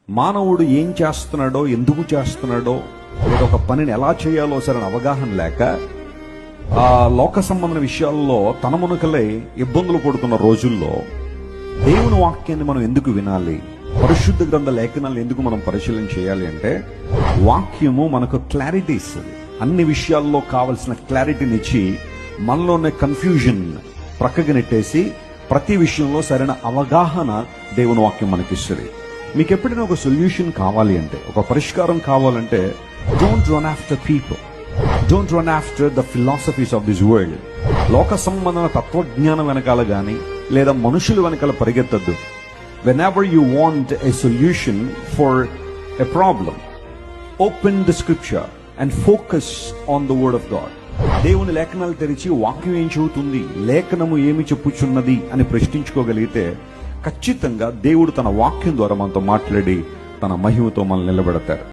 మానవుడు ఏం చేస్తున్నాడో, ఎందుకు చేస్తున్నాడో, లేదా ఒక పనిని ఎలా చేయాలో సరైన అవగాహన లేక ఆ లోక సంబంధ విషయాల్లో తన మునకలై ఇబ్బందులు పడుతున్న రోజుల్లో దేవుని వాక్యాన్ని మనం ఎందుకు వినాలి, పరిశుద్ధ గ్రంథ లేఖనాలు ఎందుకు మనం పరిశీలన చేయాలి అంటే, వాక్యము మనకు క్లారిటీ ఇస్తుంది. అన్ని విషయాల్లో కావలసిన క్లారిటీని ఇచ్చి మనలోనే కన్ఫ్యూజన్ ప్రక్కగా నెట్టేసి ప్రతి విషయంలో సరైన అవగాహన దేవుని వాక్యం మనకిస్తుంది. మీకు ఎప్పుడైనా ఒక సొల్యూషన్ కావాలి అంటే, ఒక పరిష్కారం కావాలంటే, don't run after people, don't run after the philosophies of this world. లోక సంబంధమైన తత్వజ్ఞానం వెనకాల గాని లేదా మనుషుల వెనకాల పరిగెత్తద్దు. Whenever you want a solution for a problem, open the scripture and focus on the word of God. దేవుని లేఖనాలు తెరిచి వాక్యం ఏం చెబుతుంది, లేఖనము ఏమి చెప్పుచున్నది అని ప్రశ్నించుకోగలిగితే ఖచ్చితంగా దేవుడు తన వాక్యం ద్వారా మనతో మాట్లాడి తన మహిమతో మనల్ని నిలబెడతారు.